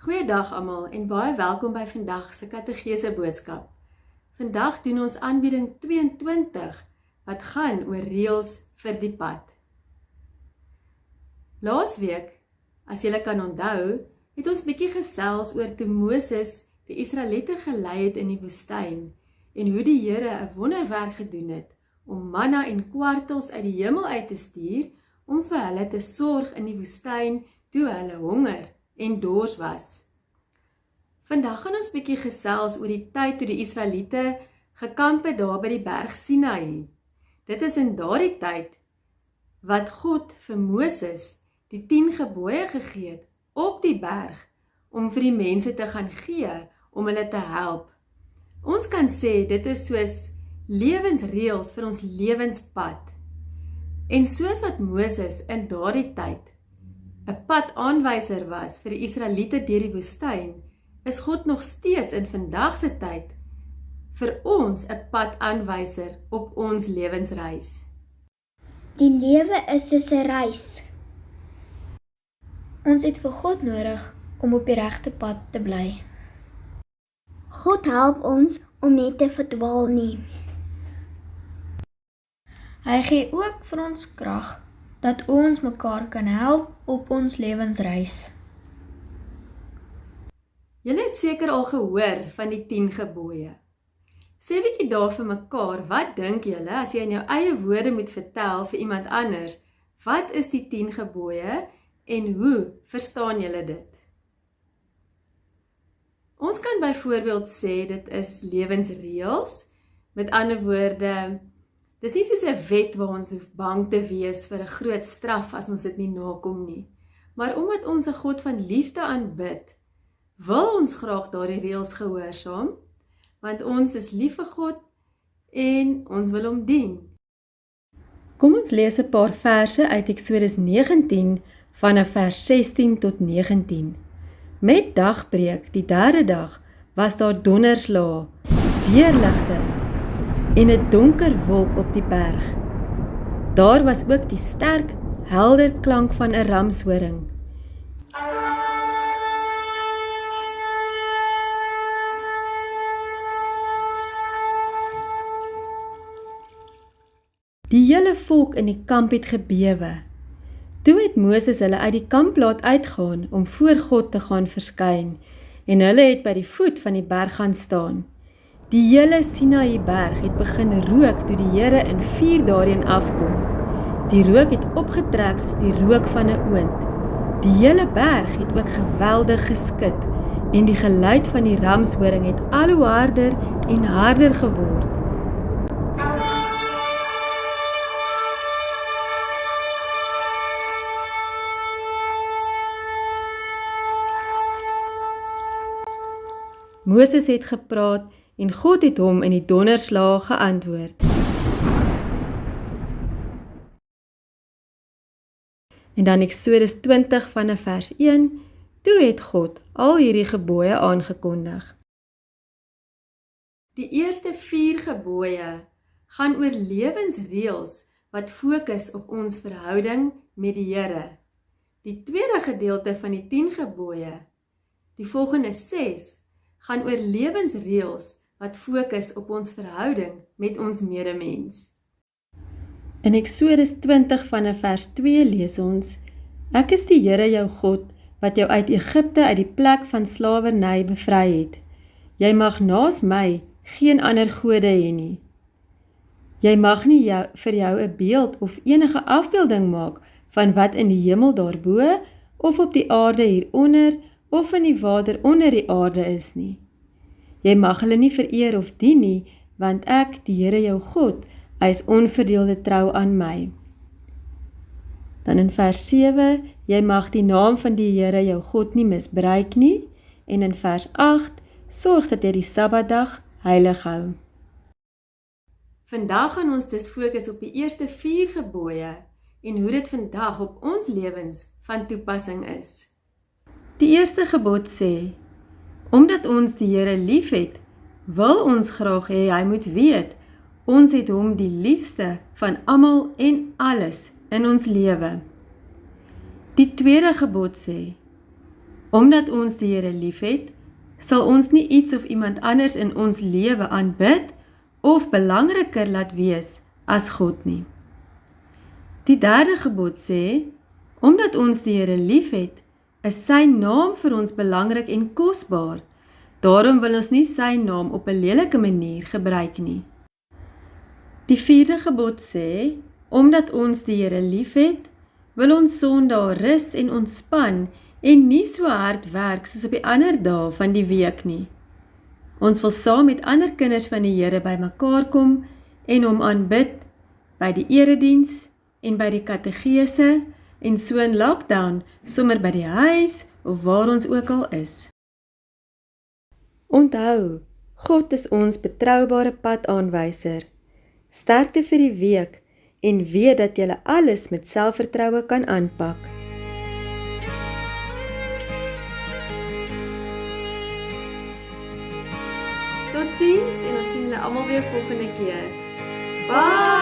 Goeiedag almal en baie welkom by vandag se Katekese boodskap. Vandag doen ons aanbieding 22 wat gaan oor reëls vir die pad. Laasweek, as julle kan onthou, het ons bietjie gesels oor toe Moses die Israeliete gelei het in die woestyn en hoe die Here 'n wonderwerk gedoen het om manna en kwartels uit die hemel uit te stuur om vir hulle te sorg in die woestyn toe hulle honger en dors was. Vandag gaan ons bietjie gesels oor die tyd toe die Israeliete gekamp het daar by die berg Sinaï. Dit is in daardie tyd wat God vir Moses die 10 gebooie gegee het op die berg om vir die mense te gaan gee om hulle te help. Ons kan sê dit is soos lewensreëls vir ons lewenspad. En soos wat Moses in daardie tyd 'n padaanwyser was vir die Israeliete deur die woestyn, is God nog steeds in vandag se tyd vir ons 'n padaanwyser op ons lewensreis. Die lewe is soos 'n reis. Ons het vir God nodig om op die regte pad te bly. God help ons om nie te verdwaal nie. Hy gee ook vir ons krag dat ons mekaar kan help op ons lewensreis. Julle het seker al gehoor van die 10 gebooie. Sê bietjie daar vir mekaar, wat dink julle as jy in jou eie woorde moet vertel vir iemand anders, wat is die 10 gebooie en hoe verstaan julle dit? Ons kan byvoorbeeld sê dit is lewensreëls, met ander woorde, dis nie soos 'n wet waar ons hoef bang te wees vir 'n groot straf as ons dit nie nakom nie. Maar omdat ons 'n God van liefde aanbid, wil ons graag daardie reëls gehoorsaam, want ons is lief vir God en ons wil hom dien. Kom ons lees 'n paar verse uit Eksodus 19 vanaf vers 16 tot 19. Met dagbreek, die 3de dag, was daar donderslae, weerligte en 'n donker wolk op die berg. Daar was ook die sterk, helder klank van 'n ramshoring. Die hele volk in die kamp het gebewe. Toe het Moses hulle uit die kamp laat uitgaan om voor God te gaan verskyn en hulle het by die voet van die berg gaan staan. Die hele Sinaï berg het begin rook toe die Here in vuur daarin afkom. Die rook het opgetrek soos die rook van 'n oond. Die hele berg het ook geweldig geskud en die geluid van die ramshoring het al hoe harder en harder geword. Moses het gepraat en God het hom in die donderslae geantwoord. En dan Eksodus 20 vanaf vers 1, toe het God al hierdie gebooie aangekondig. Die eerste 4 gebooie gaan oor lewensreëls wat fokus op ons verhouding met die Here. Die tweede gedeelte van die 10 gebooie, die volgende 6, gaan oor lewensreëls wat fokus op ons verhouding met ons medemens. In Eksodus 20 vanaf vers 2 lees ons: Ek is die Here jou God, wat jou uit Egipte uit die plek van slawerny bevry het. Jy mag naas my geen ander gode hê nie. Jy mag nie vir jou 'n beeld of enige afbeelding maak van wat in die hemel daarbo, of op die aarde hieronder, of in die water onder die aarde is nie. Jy mag hulle nie vereer of dien nie, want ek, die Here jou God, hy is onverdeelde trou aan my. Dan in vers 7, jy mag die naam van die Here jou God nie misbruik nie, en in vers 8, sorg dat jy die Sabbatdag heilig hou. Vandag gaan ons dus fokus op die eerste 4 gebooie en hoe dit vandag op ons lewens van toepassing is. Die eerste gebod sê, omdat ons die Here lief het, wil ons graag hê hy moet weet, ons het hom die liefste van almal en alles in ons lewe. Die tweede gebod sê, Omdat ons die Here liefhet, sal ons nie iets of iemand anders in ons lewe aanbid of belangriker laat wees as God nie. Die derde gebod sê, omdat ons die Here liefhet, is sy naam vir ons belangrik en kosbaar. Daarom wil ons nie sy naam op 'n lelike manier gebruik nie. Die vierde gebod sê, omdat ons die Here liefhet, wil ons Sondae rus en ontspan en nie so hard werk soos op die ander dae van die week nie. Ons wil saam met ander kinders van die Here bymekaar kom en hom aanbid by die erediens en by die kategese en so in lockdown sommer by die huis of waar ons ook al is. Onthou, God is ons betroubare padaanwyser. Sterkte vir die week en weet dat jy alles met selfvertroue kan aanpak. Totsiens en ons sien julle almal weer volgende keer. Bye!